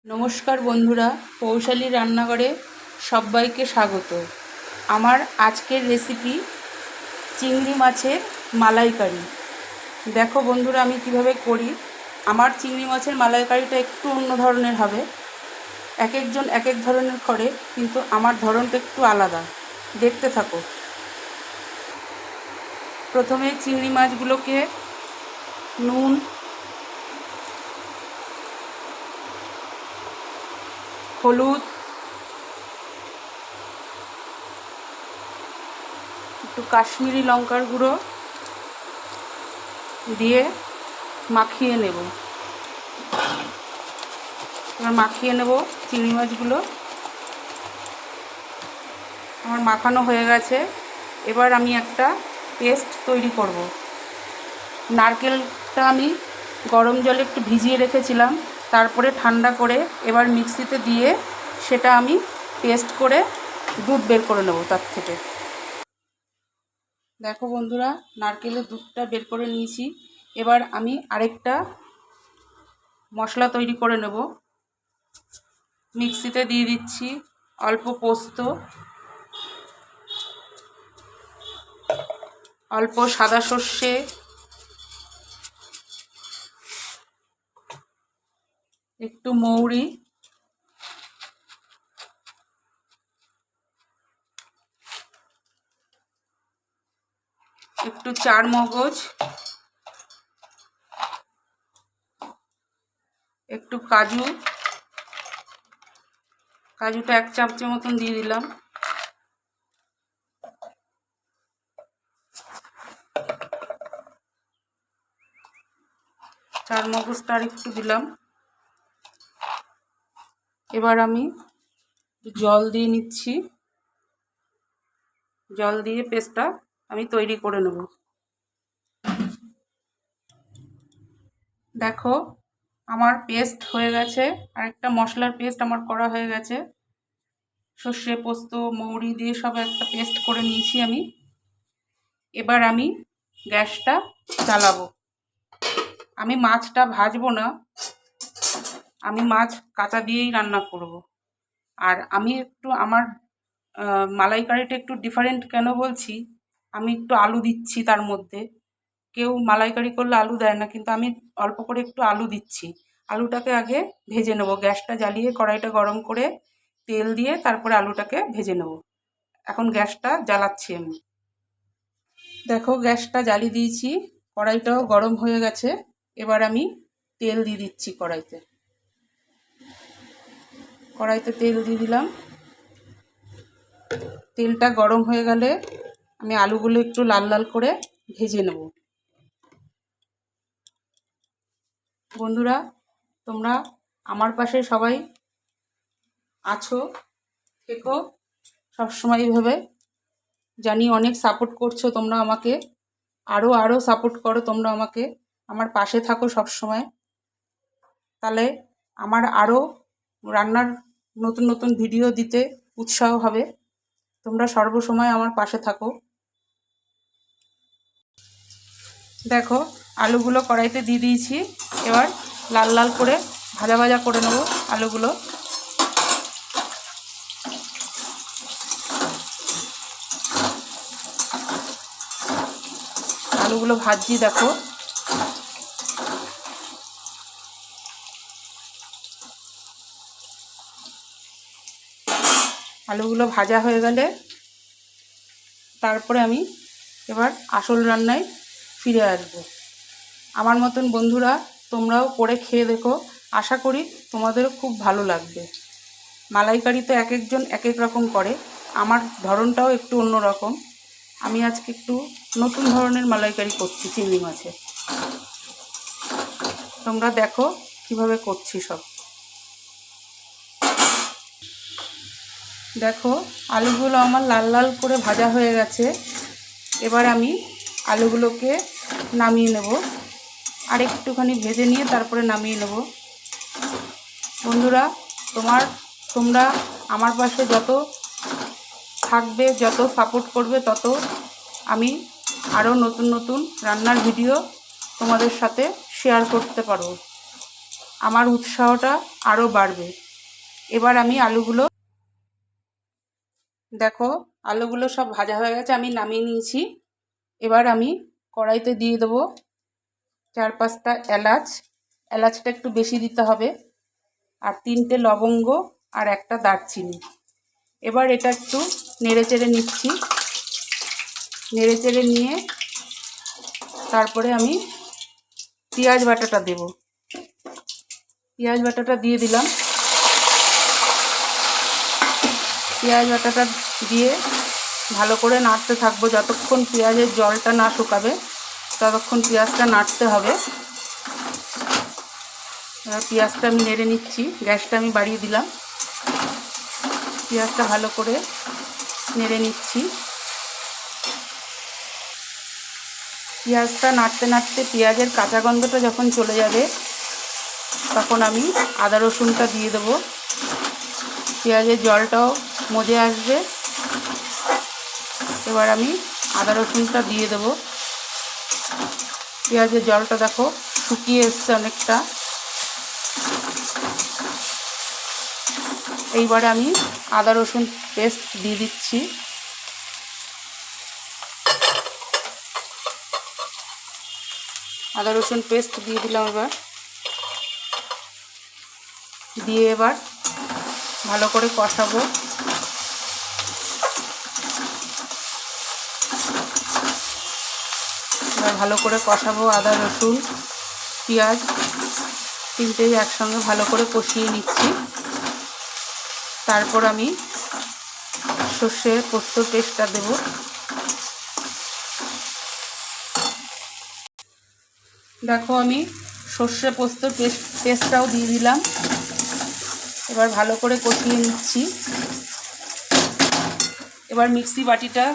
নমস্কার বন্ধুরা, পৌশালী রান্নাঘরে সবাইকে স্বাগত। আমার আজকের রেসিপি চিংড়ি মাছের মালাইকারি। দেখো বন্ধুরা, আমি কিভাবে করি। আমার চিংড়ি মাছের মালাইকারিটা একটু অন্য ধরনের হবে। এক একজন এক এক ধরনের করে, কিন্তু আমার ধরনটা একটু আলাদা। দেখতে থাকো। প্রথমে চিংড়ি মাছগুলোকে নুন, হলুদ, একটু কাশ্মীরি লঙ্কার গুঁড়ো দিয়ে মাখিয়ে নেব। এবার মাখিয়ে নেব চিংড়ি মাছগুলো। আমার মাখানো হয়ে গেছে। এবার আমি একটা পেস্ট তৈরি করব। নারকেলটা আমি গরম জলে একটু ভিজিয়ে রেখেছিলাম, তারপরে ঠান্ডা করে এবার মিক্সিতে দিয়ে সেটা আমি পেস্ট করে দুধ বের করে নেব তার থেকে। দেখো বন্ধুরা, নারকেলের দুধটা বের করে নিয়েছি। এবার আমি আরেকটা মশলা তৈরি করে নেব। মিক্সিতে দিয়ে দিচ্ছি অল্প পোস্ত, অল্প সাদা সর্ষে, একটু মৌরি, একটু চার মগজ, একটু কাজু, কাজুটা 1 চামচের মতন দিয়ে দিলাম। চার মগজটা আর একটু দিলাম। এবার আমি জল দিয়ে নিচ্ছি। জল দিয়ে পেস্টটা আমি তৈরি করে নেব। দেখো আমার পেস্ট হয়ে গেছে। আরেকটা মশলার পেস্ট আমার করা হয়ে গেছে। সর্ষে, পোস্ত, মৌরি দিয়ে সব একটা পেস্ট করে নিয়েছি আমি। এবার আমি গ্যাসটা জ্বালাবো। আমি মাছটা ভাজবো না, আমি মাছ কাঁচা দিয়েই রান্না করব। আর আমি একটু আমার মালাইকারিটা একটু ডিফারেন্ট কেন বলছি, আমি একটু আলু দিচ্ছি তার মধ্যে। কেউ মালাইকারি করলে আলু দেয় না, কিন্তু আমি অল্প করে একটু আলু দিচ্ছি। আলুটাকে আগে ভেজে নেব। গ্যাসটা জ্বালিয়ে কড়াইটা গরম করে তেল দিয়ে তারপরে আলুটাকে ভেজে নেব। এখন গ্যাসটা জ্বালাচ্ছি আমি। দেখো গ্যাসটা জ্বালিয়ে দিয়েছি, কড়াইটাও গরম হয়ে গেছে। এবার আমি তেল দিয়ে দিচ্ছি কড়াইতে। কড়াইতে তেল দিয়ে দিলাম। তেলটা গরম হয়ে গেলে আমি আলুগুলো একটু লাল লাল করে ভেজে নেব। বন্ধুরা, তোমরা আমার পাশে সবাই আছো, থেকো সবসময় এইভাবে। জানি অনেক সাপোর্ট করছো তোমরা আমাকে। আরও সাপোর্ট করো তোমরা আমাকে, আমার পাশে থাকো সবসময়। তাহলে আমার আরও রান্নার নতুন নতুন ভিডিও দিতে উৎসাহ হবে। তোমরা সর্বসময় আমার পাশে থাকো। দেখো আলুগুলো কড়াইতে দিয়ে দিয়েছি। এবার লাল লাল করে ভাজা ভাজা করে নেব আলুগুলো। আলুগুলো ভাজছি। দেখো আলুগুলো ভাজা হয়ে গেলে তারপরে আমি এবার আসল রান্নায় ফিরে আসব। আমার মতন বন্ধুরা তোমরাও করে খেয়ে দেখো, আশা করি তোমাদেরও খুব ভালো লাগবে। মালাইকারি তো এক একজন এক এক রকম করে, আমার ধরনটাও একটু অন্য রকম। আমি আজকে একটু নতুন ধরনের মালাইকারি করছি চিংড়ি মাছের। তোমরা দেখো কিভাবে করছি সব। দেখো আলুগুলো আমার লাল লাল করে ভাজা হয়ে গেছে। এবার আমি আলুগুলোকে নামিয়ে নেব। আর একটুখানি ভেজে নিয়ে তারপরে নামিয়ে নেব। বন্ধুরা, তোমরা আমার পাশে যত থাকবে, যত সাপোর্ট করবে, তত আমি আরও নতুন নতুন রান্নার ভিডিও তোমাদের সাথে শেয়ার করতে পারবো। আমার উৎসাহটা আরও বাড়বে। এবার আমি আলুগুলো, দেখো আলুগুলো সব ভাজা হয়ে গেছে, আমি নামিয়ে নিয়েছি। এবার আমি কড়াইতে দিয়ে দেবো 4-5টা এলাচ, এলাচটা একটু বেশি দিতে হবে, আর 3টে লবঙ্গ আর একটা দারচিনি। এবার এটা একটু নেড়ে চেড়ে নিচ্ছি। নেড়ে চেড়ে নিয়ে তারপরে আমি পেঁয়াজ বাটাটা দেব। পেঁয়াজ বাটাটা দিয়ে দিলাম। পেঁয়াজ বাটাটা দিয়ে ভালো করে নাড়তে থাকবো যতক্ষণ পেঁয়াজের জলটা না শুকাবে, ততক্ষণ পেঁয়াজটা নাড়তে হবে। এবার পেঁয়াজটা আমি নেড়ে নিচ্ছি, গ্যাসটা আমি বাড়িয়ে দিলাম। পেঁয়াজটা ভালো করে নেড়ে নিচ্ছি। পেঁয়াজটা নাড়তে নাড়তে পেঁয়াজের কাঁচা গন্ধটা যখন চলে যাবে, তখন আমি আদা রসুনটা দিয়ে দেবো। পেঁয়াজের জলটাও মজে আসবে। এবার আমি আদা রসুনটা দিয়ে দেবো। পেঁয়াজের জলটা দেখো শুকিয়ে এসছে অনেকটা। এইবারে আমি আদা রসুন পেস্ট দিয়ে দিচ্ছি। আদা রসুন পেস্ট দিয়ে দিলাম। এবার দিয়ে এবার ভালো করে কষাবো। এবার ভালো করে কষাবো। আদা রসুন পেঁয়াজ তিনটেই একসঙ্গে ভালো করে কষিয়ে নিচ্ছি। তারপর আমি সর্ষে পোস্তর পেস্টটা দেব। দেখো আমি সর্ষে পোস্তর পেস্টটাও দিয়ে দিলাম। এবার ভালো করে কষিয়ে নিচ্ছি। এবার মিক্সি বাটিটা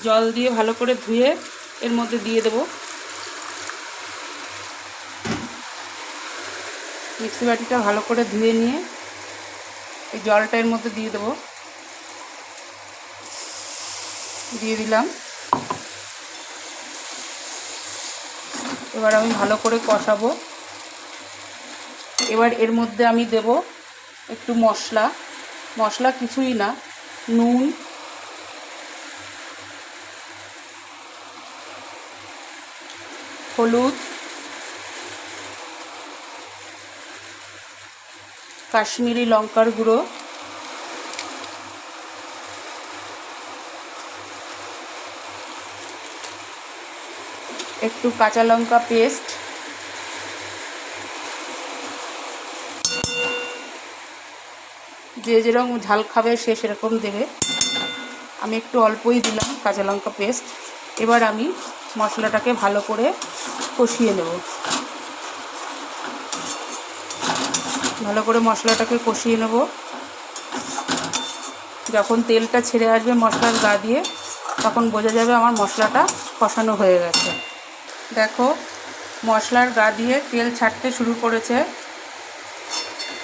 জল দিয়ে ভালো করে ধুয়ে এর মধ্যে দিয়ে দেব। মিক্সি বাটিটা ভালো করে ধুয়ে নিয়ে এই জলটা এর মধ্যে দিয়ে দেব। দিয়ে দিলাম। এবার আমি ভালো করে কষাবো। এবার এর মধ্যে আমি দেব একটু মশলা। মশলা কিছুই না, নুন, হলুদ, কাশ্মীরি লঙ্কার গুঁড়ো, একটু কাঁচা লঙ্কা পেস্ট, যে যেরকম ঝাল খাবে সে সেরকম দেবে। আমি একটু অল্পই দিলাম কাঁচা লঙ্কা পেস্ট। এবার আমি মশলাটাকে ভালো করে কষিয়ে নেব। ভালো করে মশলাটাকে কষিয়ে নেব। যখন তেলটা ছেড়ে আসবে মশলার গা দিয়ে, তখন বোঝা যাবে আমার মশলাটা কষানো হয়ে গেছে। দেখো মশলার গা দিয়ে তেল ছাড়তে শুরু করেছে।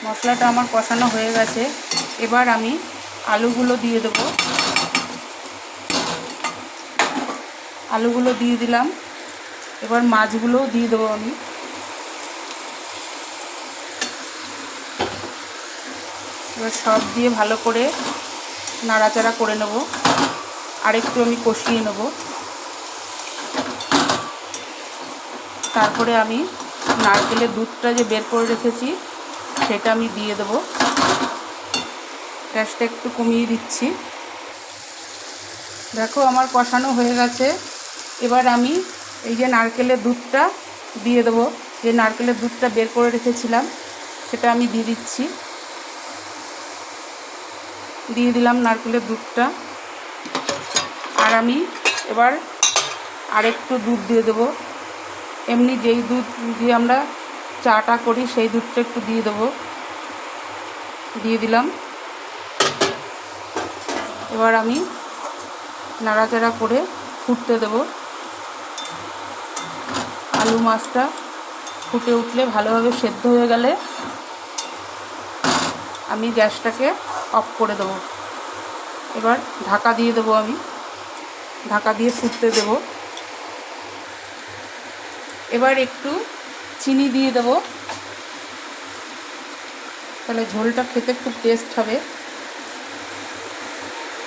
মশলাটা আমার কষানো হয়ে গেছে। এবার আমি আলুগুলো দিয়ে দেব। আলুগুলো দিয়ে দিলাম। এবার মাছগুলোও দিয়ে দেবো আমি। এবার সব দিয়ে ভালো করে নাড়াচাড়া করে নেব। আরেকটু আমি কষিয়ে নেব। তারপরে আমি নারকেলের দুধটা যে বের করে রেখেছি সেটা আমি দিয়ে দেব। গ্যাসটা একটু কমিয়ে দিচ্ছি। দেখো আমার কষানো হয়ে গেছে। এবার আমি এই যে নারকেলের দুধটা দিয়ে দেবো। যে নারকেলের দুধটা বের করে রেখেছিলাম সেটা আমি দিয়ে দিচ্ছি। দিয়ে দিলাম নারকেলের দুধটা। আর আমি এবার আরেকটু দুধ দিয়ে দেবো। এমনি যেই দুধ দিয়ে আমরা চাটা করি সেই দুধটা একটু দিয়ে দেবো। দিয়ে দিলাম। এবার আমি নাড়াচাড়া করে ফুটতে দেব। আলু মাছটা ফুটে উঠলে ভালোভাবে সেদ্ধ হয়ে গেলে আমি গ্যাসটাকে অফ করে দেব। এবার ঢাকা দিয়ে দেবো। আমি ঢাকা দিয়ে ফুটতে দেব। এবার একটু চিনি দিয়ে দেব। তাহলে ঝোলটা খেতে খুব টেস্ট হবে।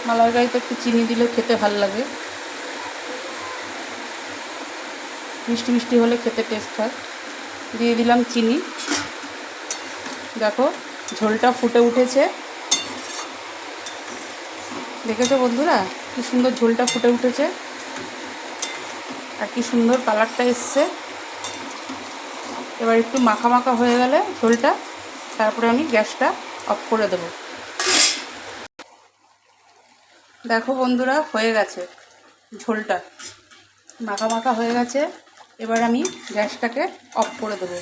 মালাইকারিতে একটু চিনি দিলে খেতে ভাল লাগে, মিষ্টি মিষ্টি হলে খেতে টেস্ট হয়। দিয়ে দিলাম চিনি। দেখো ঝোলটা ফুটে উঠেছে, দেখেছো বন্ধুরা কি সুন্দর ঝোলটা ফুটে উঠেছে আর কি সুন্দর কালারটা এসছে। এবার একটু মাখা মাখা হয়ে গেলে ঝোলটা, তারপরে আমি গ্যাসটা অফ করে দেব। দেখো বন্ধুরা হয়ে গেছে, ঝোলটা মাখা মাখা হয়ে গেছে। এবার আমি গ্যাসটাকে অফ করে দেব।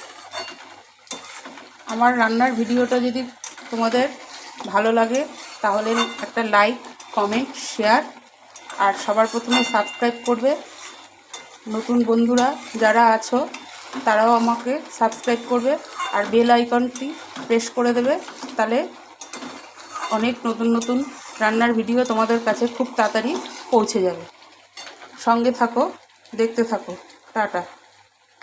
আমার রান্নার ভিডিওটা যদি তোমাদের ভালো লাগে তাহলে একটা লাইক, কমেন্ট, শেয়ার আর সবার প্রথমে সাবস্ক্রাইব করবে। নতুন বন্ধুরা যারা আছো তারাও আমাকে সাবস্ক্রাইব করবে আর বেল আইকনটি প্রেস করে দেবে, তাহলে অনেক নতুন নতুন রান্নার ভিডিও তোমাদের কাছে খুব তাড়াতাড়ি পৌঁছে যাবে। সঙ্গে থাকো, দেখতে থাকো। টাটা।